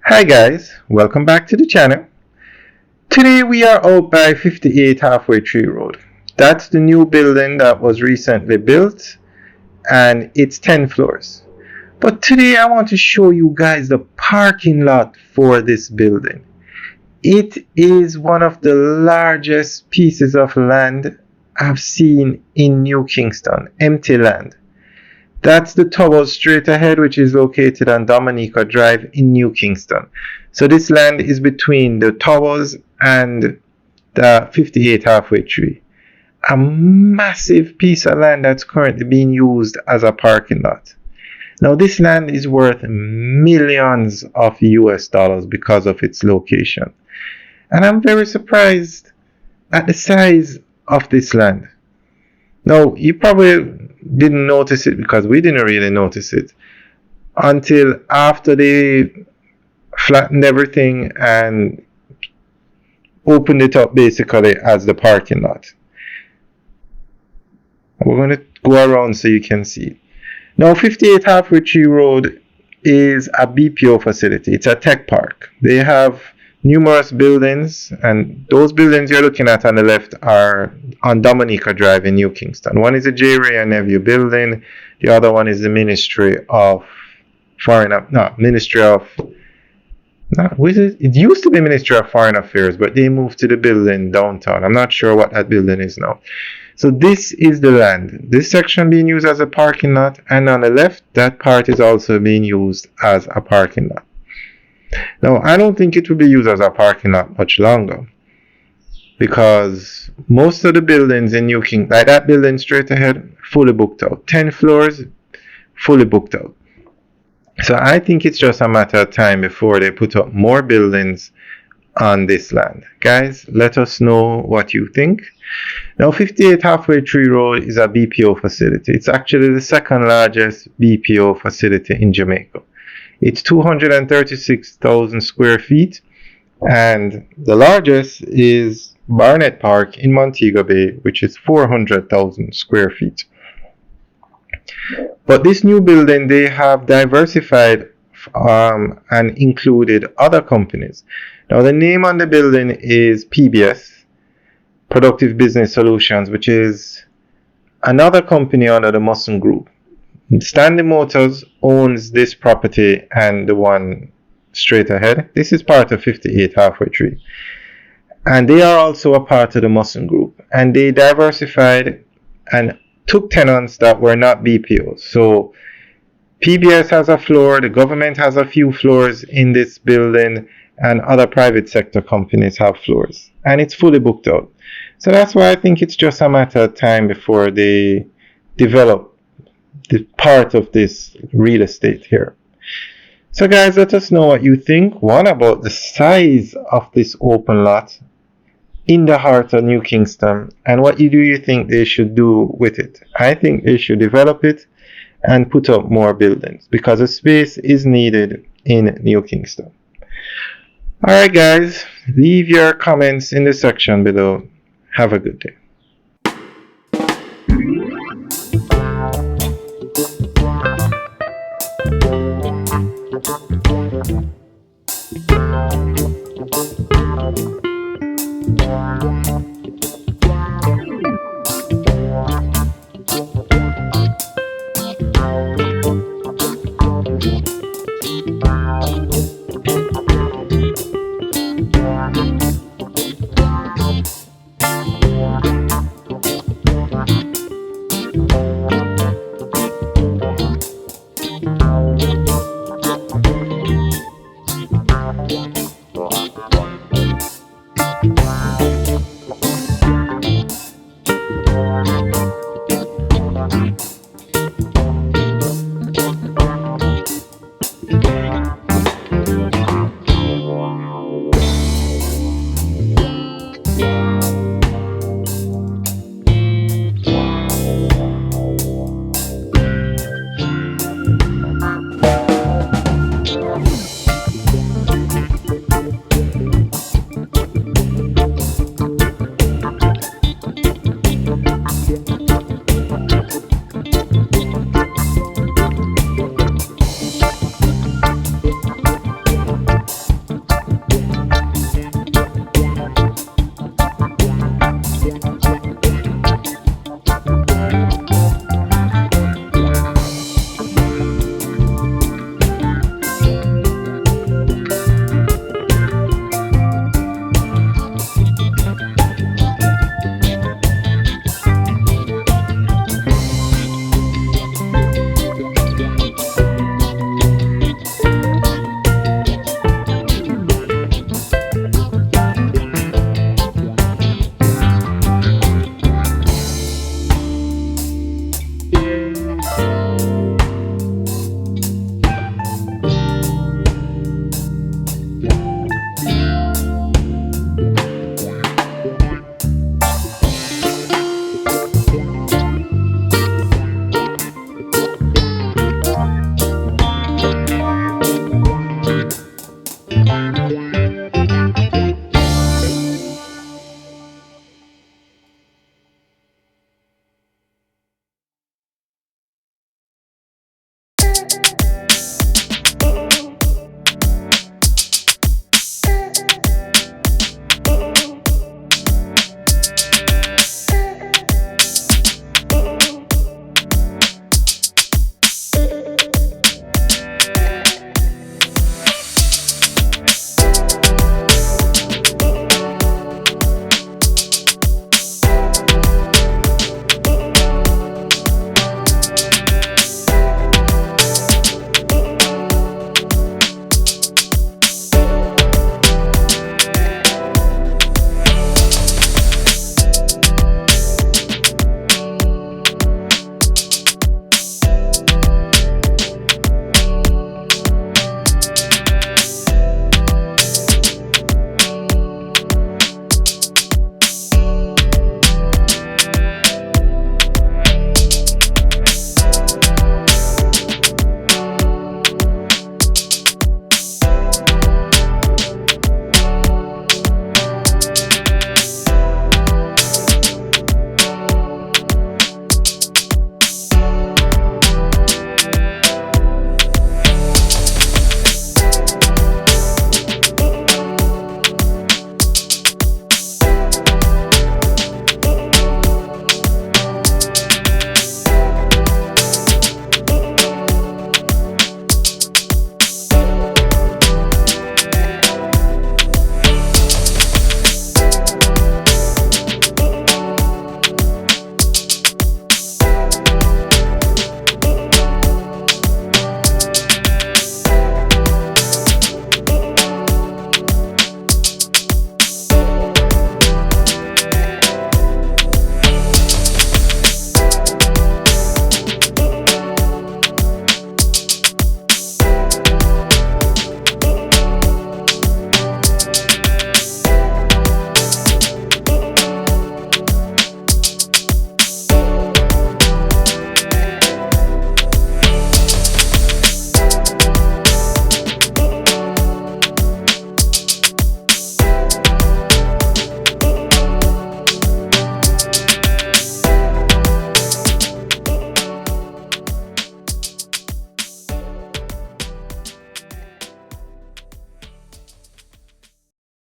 Hi guys, welcome back to the channel. Today we are out by 58 Halfway Tree Road. That's the new building that was recently built and it's 10 floors. But today I want to show you guys the parking lot for this building. It is one of the largest pieces of land I've seen in New Kingston, empty land. That's the Towers straight ahead, which is located on Dominica Drive in New Kingston. So this land is between the Towers and the 58 Halfway Tree. A massive piece of land that's currently being used as a parking lot. Now this land is worth millions of US dollars because of its location. And I'm very surprised at the size of this land. Now, you probably didn't notice it because we didn't really notice it until after they flattened everything and opened it up basically as the parking lot. We're going to go around so you can see it. Now, 58 Halfway Tree Road is a BPO facility. It's a tech park. They have numerous buildings, and those buildings you're looking at on the left are on Dominica Drive in New Kingston. One is a J. Ray and Nephew building. The other one is the Ministry of it used to be Ministry of Foreign Affairs, but they moved to the building downtown. I'm not sure what that building is now. So this is the land. This section being used as a parking lot, and on the left, that part is also being used as a parking lot. Now, I don't think it will be used as a parking lot much longer because most of the buildings in New Kingston, like that building straight ahead, fully booked out. 10 floors, fully booked out. So I think it's just a matter of time before they put up more buildings on this land. Guys, let us know what you think. Now, 58 Halfway Tree Road is a BPO facility. It's actually the second largest BPO facility in Jamaica. It's 236,000 square feet, and the largest is Barnett Park in Montego Bay, which is 400,000 square feet. But this new building, they have diversified and included other companies. Now, the name on the building is PBS, Productive Business Solutions, which is another company under the Musson Group. Stanley Motors owns this property and the one straight ahead. This is part of 58 Halfway Tree. And they are also a part of the Musson Group. And they diversified and took tenants that were not BPOs. So PBS has a floor, the government has a few floors in this building, and other private sector companies have floors. And it's fully booked out. So that's why I think it's just a matter of time before they develop the part of this real estate here. So guys, let us know what you think. One, about the size of this open lot in the heart of New Kingston, and what do you think they should do with it. I think they should develop it and put up more buildings because the space is needed in New Kingston. Alright guys, leave your comments in the section below. Have a good day.